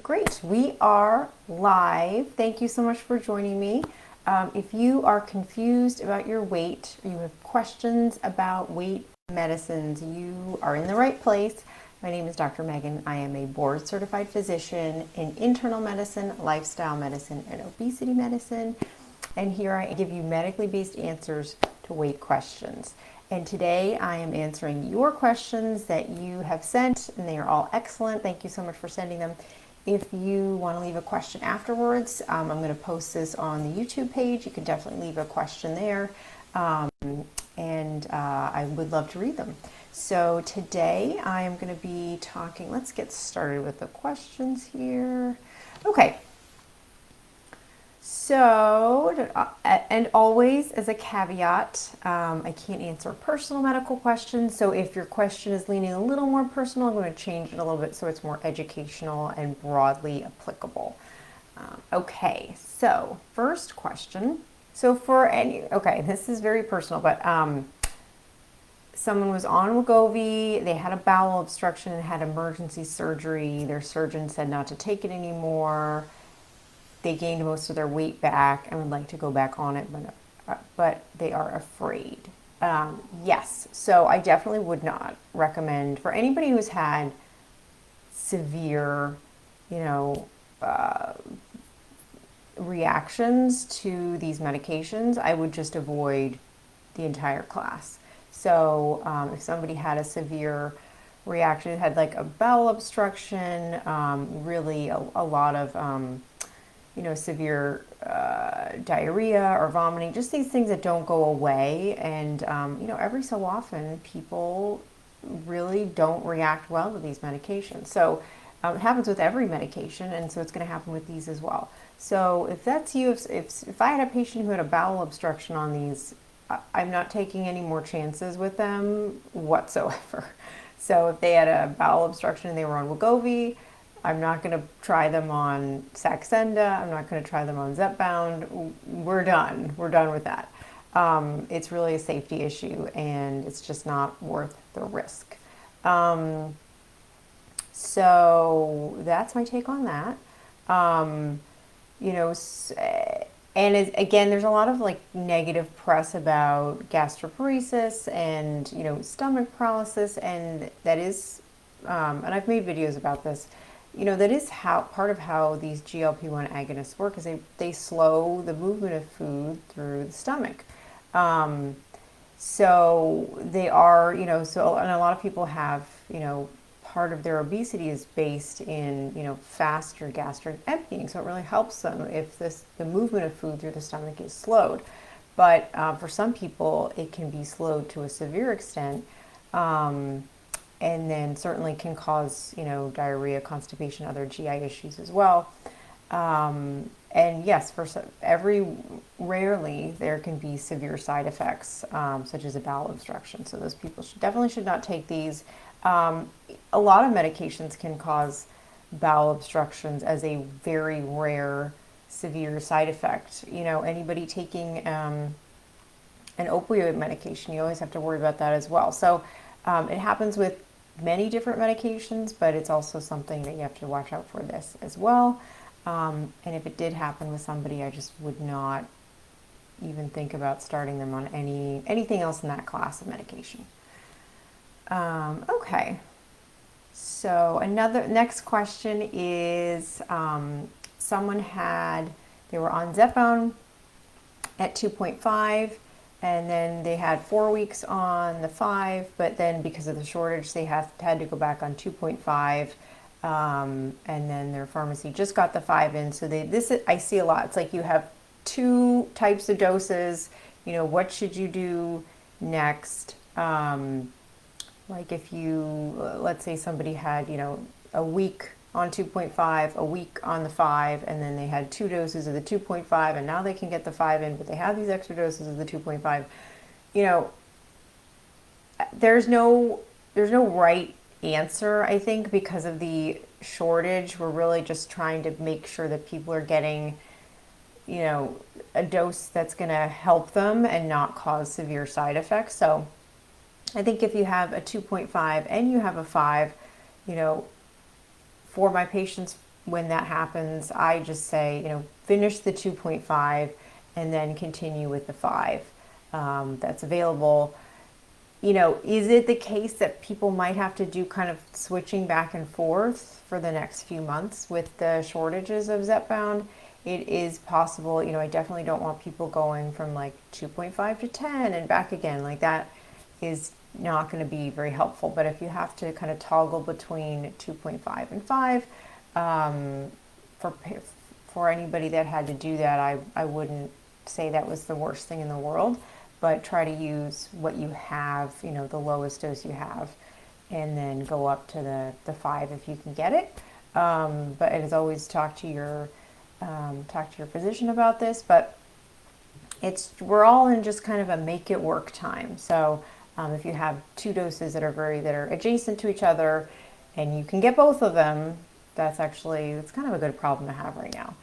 Great. We are live. Thank you so much for joining me. If you are confused about your weight, or you have questions about weight medicines, you are in the right place. My name is Dr. Meghan. I am a board certified physician in internal medicine, lifestyle medicine, and obesity medicine. And here I give you medically based answers to weight questions. And today I am answering your questions that you have sent, and they are all excellent. Thank you so much for sending them. If you want to leave a question afterwards, I'm going to post this on the YouTube page. You can definitely leave a question there, and I would love to read them. So today I am going to be talking, let's get started with the questions here. Okay. So, and always as a caveat, I can't answer personal medical questions. So if your question is leaning a little more personal, I'm going to change it a little bit so it's more educational and broadly applicable. Okay, so first question. So this is very personal, but someone was on Wegovy, they had a bowel obstruction and had emergency surgery. Their surgeon said not to take it anymore. They gained most of their weight back and would like to go back on it, but they are afraid. Yes, so I definitely would not recommend for anybody who's had severe, reactions to these medications. I would just avoid the entire class. So if somebody had a severe reaction, had like a bowel obstruction, really a lot of severe diarrhea or vomiting, just these things that don't go away. And, every so often people really don't react well to these medications. So it happens with every medication, and so it's going to happen with these as well. So if that's you, if I had a patient who had a bowel obstruction on these, I'm not taking any more chances with them whatsoever. So if they had a bowel obstruction and they were on Wegovy, I'm not going to try them on Saxenda. I'm not going to try them on Zepbound. We're done. We're done with that. It's really a safety issue, and it's just not worth the risk. So that's my take on that. And again, there's a lot of negative press about gastroparesis and stomach paralysis, and that is, and I've made videos about this. That is part of how these GLP-1 agonists work, is they slow the movement of food through the stomach. So they are, and a lot of people have, part of their obesity is based in, faster gastric emptying. So it really helps them if the movement of food through the stomach is slowed. But for some people, it can be slowed to a severe extent. And then certainly can cause, diarrhea, constipation, other GI issues as well. And yes, rarely there can be severe side effects, such as a bowel obstruction. So those people definitely should not take these. A lot of medications can cause bowel obstructions as a very rare, severe side effect. Anybody taking an opioid medication, you always have to worry about that as well. So it happens with many different medications, but it's also something that you have to watch out for this as well. And if it did happen with somebody, I just would not even think about starting them on anything else in that class of medication. Okay. So next question is, someone they were on Zepbound at 2.5. And then they had 4 weeks on the 5, but then because of the shortage, they had to go back on 2.5. And then their pharmacy just got the 5 in. So I see a lot. It's like you have 2 types of doses. What should you do next? Like if let's say somebody had, a week on 2.5, a week on the 5, and then they had 2 doses of the 2.5, and now they can get the 5 in, but they have these extra doses of the 2.5. There's no right answer, I think, because of the shortage. We're really just trying to make sure that people are getting, a dose that's going to help them and not cause severe side effects. So I think if you have a 2.5 and you have a 5, for my patients when that happens, I just say, finish the 2.5 and then continue with the 5 that's available. Is it the case that people might have to do kind of switching back and forth for the next few months with the shortages of Zepbound? It is possible. I definitely don't want people going from like 2.5 to 10 and back again. Like that is not going to be very helpful. But if you have to kind of toggle between 2.5 and 5, for anybody that had to do that, I wouldn't say that was the worst thing in the world. But try to use what you have, the lowest dose you have, and then go up to the 5 if you can get it. But as always, talk to your physician about this. But we're all in just kind of a make it work time. So if you have 2 doses that are adjacent to each other, and you can get both of them, it's kind of a good problem to have right now.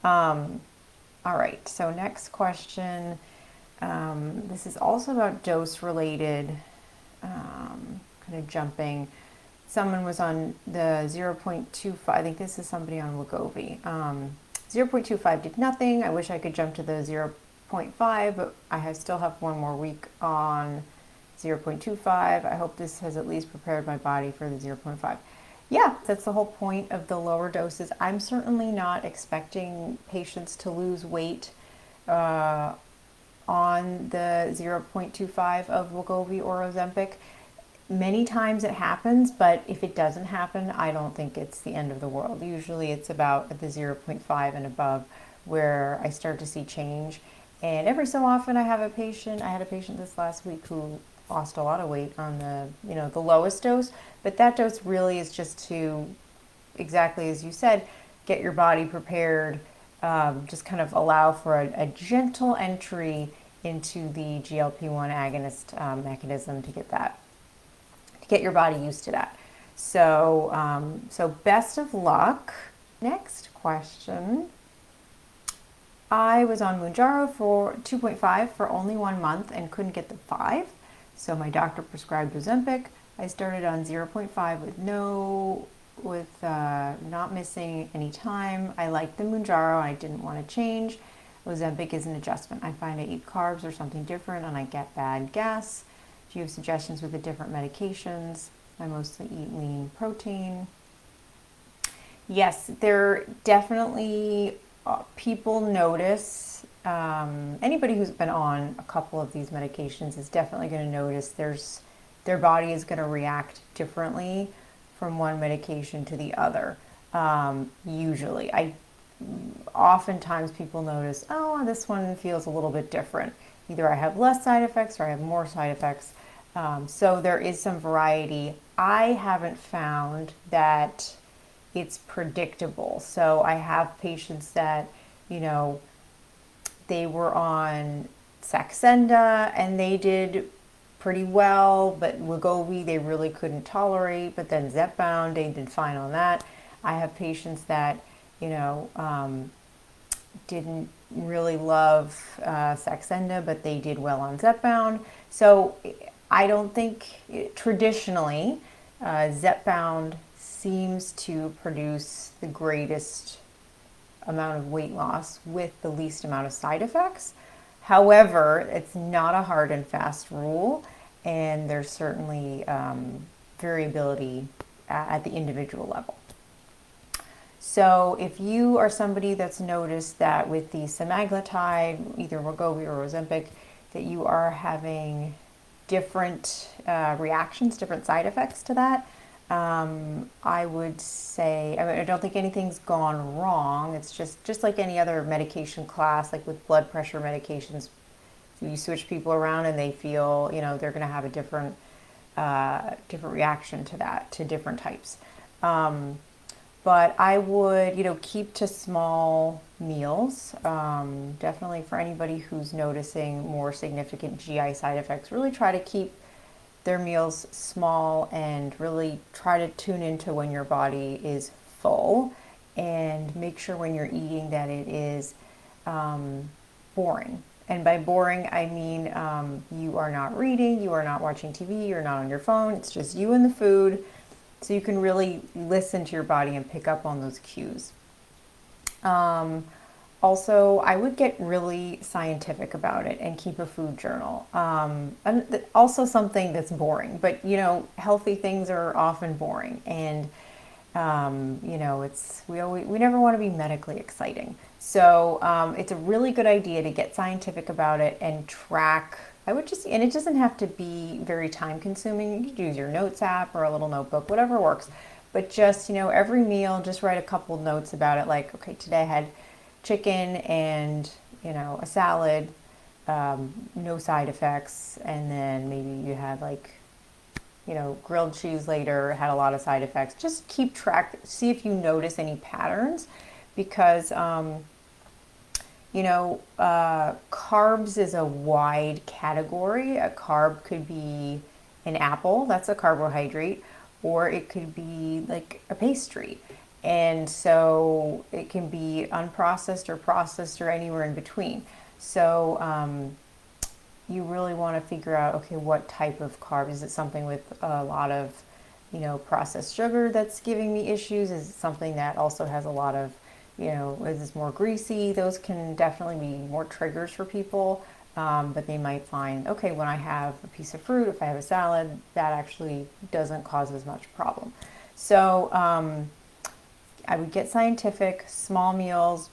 All right. So next question. This is also about dose related, kind of jumping. Someone was on the 0.25, I think this is somebody on Wegovy. 0.25 did nothing. I wish I could jump to the 0.5, but I still have 1 more week on 0.25. I hope this has at least prepared my body for the 0.5. Yeah, that's the whole point of the lower doses. I'm certainly not expecting patients to lose weight on the 0.25 of Wegovy or Ozempic. Many times it happens, but if it doesn't happen, I don't think it's the end of the world. Usually it's about at the 0.5 and above where I start to see change. And every so often I had a patient this last week who lost a lot of weight on the lowest dose, but that dose really is just to, exactly as you said, get your body prepared, just kind of allow for a gentle entry into the GLP-1 agonist mechanism to get your body used to that. So best of luck. Next question. I was on Mounjaro for 2.5 for only 1 month and couldn't get the 5. So my doctor prescribed Ozempic. I started on 0.5 with not missing any time. I liked the Mounjaro. I didn't want to change. Ozempic is an adjustment. I find I eat carbs or something different and I get bad gas. Do you have suggestions with the different medications? I mostly eat lean protein. Yes, there definitely people notice. Anybody who's been on a couple of these medications is definitely going to notice their body is going to react differently from one medication to the other. Usually, oftentimes people notice, oh, this one feels a little bit different. Either I have less side effects or I have more side effects. So there is some variety. I haven't found that it's predictable. So I have patients that, they were on Saxenda and they did pretty well, but Wegovy they really couldn't tolerate, but then Zepbound, they did fine on that. I have patients that, didn't really love Saxenda, but they did well on Zepbound. So I don't think, traditionally, Zepbound seems to produce the greatest amount of weight loss with the least amount of side effects. However, it's not a hard and fast rule, and there's certainly variability at the individual level. So if you are somebody that's noticed that with the semaglutide, either Wegovy or Ozempic, that you are having different reactions, different side effects to that, I would say, I don't think anything's gone wrong. It's just like any other medication class, like with blood pressure medications, you switch people around and they feel, they're going to have a different reaction to that, to different types. But I would, keep to small meals. Definitely for anybody who's noticing more significant GI side effects, really try to keep their meals small and really try to tune into when your body is full, and make sure when you're eating that it is boring. And by boring, I mean you are not reading, you are not watching TV, you're not on your phone, it's just you and the food. So you can really listen to your body and pick up on those cues. Also, I would get really scientific about it and keep a food journal. And also something that's boring, but healthy things are often boring, and we never want to be medically exciting. So it's a really good idea to get scientific about it and track. And it doesn't have to be very time consuming. You could use your notes app or a little notebook, whatever works. But just, every meal, just write a couple notes about it. Like, okay, today I had chicken and, a salad, no side effects. And then maybe you had like, grilled cheese later, had a lot of side effects. Just keep track, see if you notice any patterns, because, carbs is a wide category. A carb could be an apple, that's a carbohydrate, or it could be like a pastry. And so it can be unprocessed or processed or anywhere in between. So you really want to figure out, okay, what type of carb? Is it something with a lot of, processed sugar that's giving me issues? Is it something that also has a lot of, is this more greasy? Those can definitely be more triggers for people. But they might find, okay, when I have a piece of fruit, if I have a salad, that actually doesn't cause as much problem. So I would get scientific, small meals,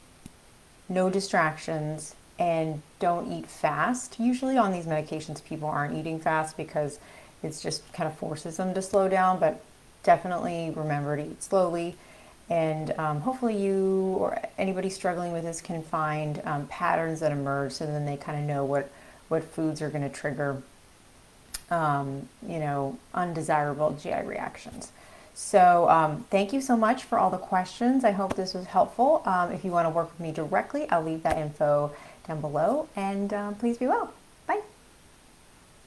no distractions, and don't eat fast. Usually on these medications, people aren't eating fast because it's just kind of forces them to slow down, but definitely remember to eat slowly. And hopefully you or anybody struggling with this can find patterns that emerge, so then they kind of know what foods are going to trigger, undesirable GI reactions. So thank you so much for all the questions. I hope this was helpful. If you want to work with me directly, I'll leave that info down below, and please be well.